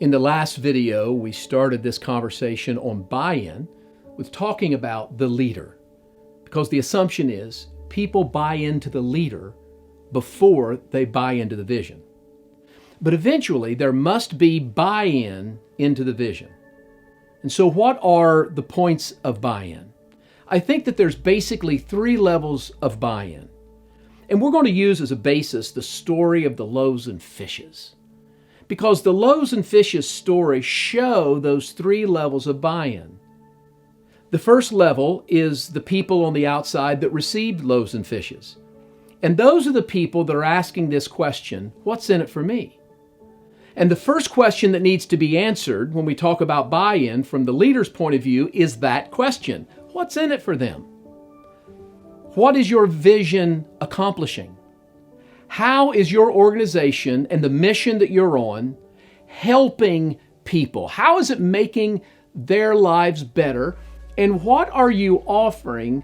In the last video, we started this conversation on buy-in with talking about the leader, because the assumption is people buy into the leader before they buy into the vision. But eventually, there must be buy-in into the vision. And so what are the points of buy-in? I think that there's basically 3 levels of buy-in. And we're going to use as a basis the story of the loaves and fishes, because the loaves and fishes story show those 3 levels of buy-in. The first level is the people on the outside that received loaves and fishes. And those are the people that are asking this question, what's in it for me? And the first question that needs to be answered when we talk about buy-in from the leader's point of view is that question, what's in it for them? What is your vision accomplishing? How is your organization and the mission that you're on helping people? How is it making their lives better? And what are you offering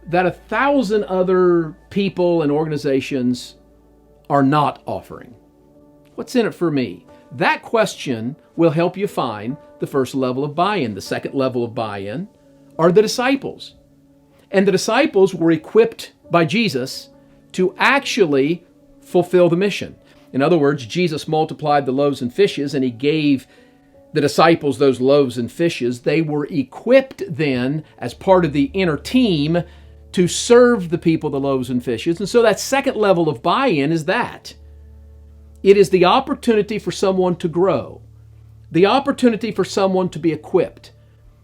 that 1,000 other people and organizations are not offering? What's in it for me? That question will help you find the first level of buy-in. The second level of buy-in are the disciples. And the disciples were equipped by Jesus to actually fulfill the mission. In other words, Jesus multiplied the loaves and fishes and he gave the disciples those loaves and fishes. They were equipped then as part of the inner team to serve the people the loaves and fishes. And so that second level of buy-in is that. It is the opportunity for someone to grow, the opportunity for someone to be equipped,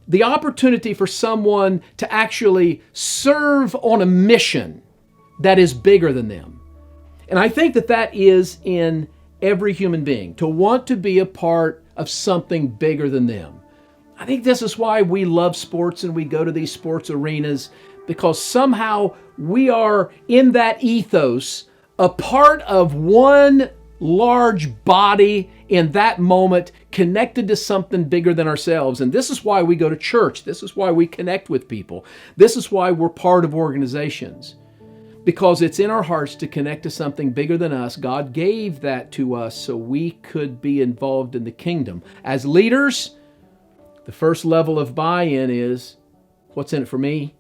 the opportunity for someone to actually serve on a mission that is bigger than them. And I think that that is in every human being, to want to be a part of something bigger than them. I think this is why we love sports and we go to these sports arenas, because somehow we are in that ethos, a part of one large body in that moment, connected to something bigger than ourselves. And this is why we go to church. This is why we connect with people. This is why we're part of organizations, because it's in our hearts to connect to something bigger than us. God gave that to us so we could be involved in the kingdom. As leaders, the first level of buy-in is, what's in it for me?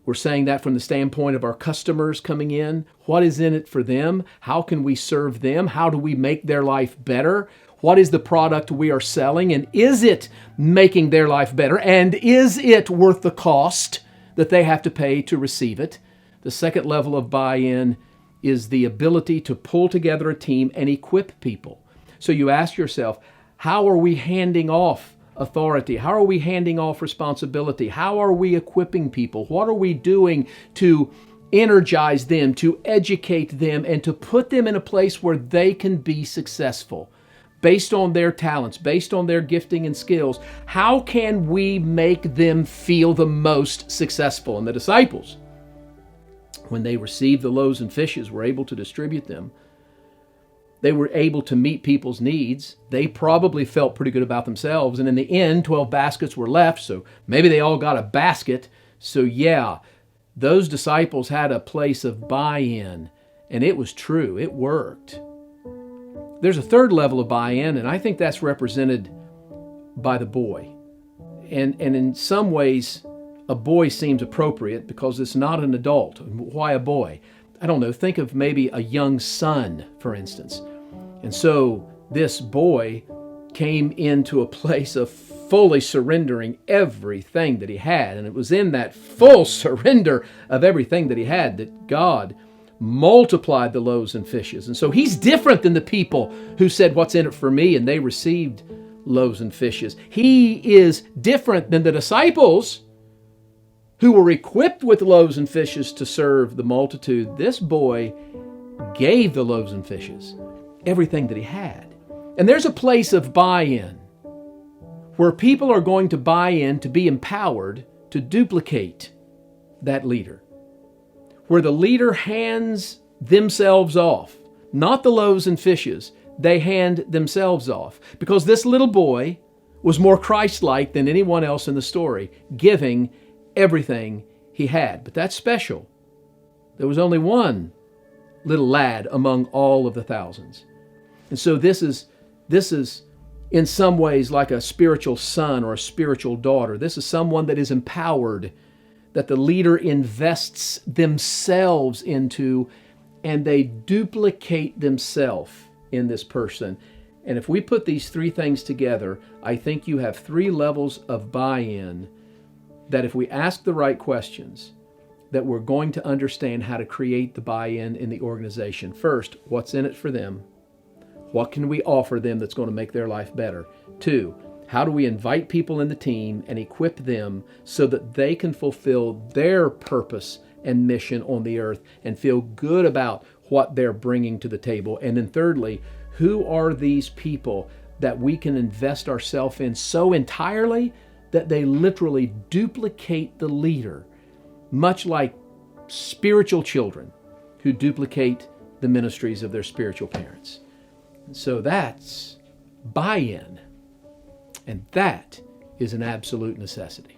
We're saying that from the standpoint of our customers coming in. What is in it for them? How can we serve them? How do we make their life better? What is the product we are selling? And is it making their life better? And is it worth the cost that they have to pay to receive it? The second level of buy-in is the ability to pull together a team and equip people. So you ask yourself, how are we handing off authority? How are we handing off responsibility? How are we equipping people? What are we doing to energize them, to educate them, and to put them in a place where they can be successful based on their talents, based on their gifting and skills? How can we make them feel the most successful? And the disciples, when they received the loaves and fishes, were able to distribute them. They were able to meet people's needs. They probably felt pretty good about themselves. And in the end, 12 baskets were left, so maybe they all got a basket. So yeah, those disciples had a place of buy-in, and it was true. It worked. There's a third level of buy-in, and I think that's represented by the boy. And in some ways, a boy seems appropriate because it's not an adult. Why a boy? I don't know, think of maybe a young son, for instance. And so this boy came into a place of fully surrendering everything that he had. And it was in that full surrender of everything that he had that God multiplied the loaves and fishes. And so he's different than the people who said, what's in it for me? And they received loaves and fishes. He is different than the disciples who were equipped with loaves and fishes to serve the multitude. This boy gave the loaves and fishes everything that he had. And there's a place of buy-in where people are going to buy in to be empowered to duplicate that leader, where the leader hands themselves off, not the loaves and fishes, they hand themselves off. Because this little boy was more Christ-like than anyone else in the story, giving everything he had. But that's special. There was only one little lad among all of the thousands. And so this is in some ways like a spiritual son or a spiritual daughter. This is someone that is empowered, that the leader invests themselves into, and they duplicate themselves in this person. And if we put these three things together, I think you have three levels of buy-in that if we ask the right questions, that we're going to understand how to create the buy-in in the organization. First, what's in it for them? What can we offer them that's going to make their life better? Two, how do we invite people in the team and equip them so that they can fulfill their purpose and mission on the earth and feel good about what they're bringing to the table? And then thirdly, who are these people that we can invest ourselves in so entirely that they literally duplicate the leader, much like spiritual children who duplicate the ministries of their spiritual parents? So that's buy-in, and that is an absolute necessity.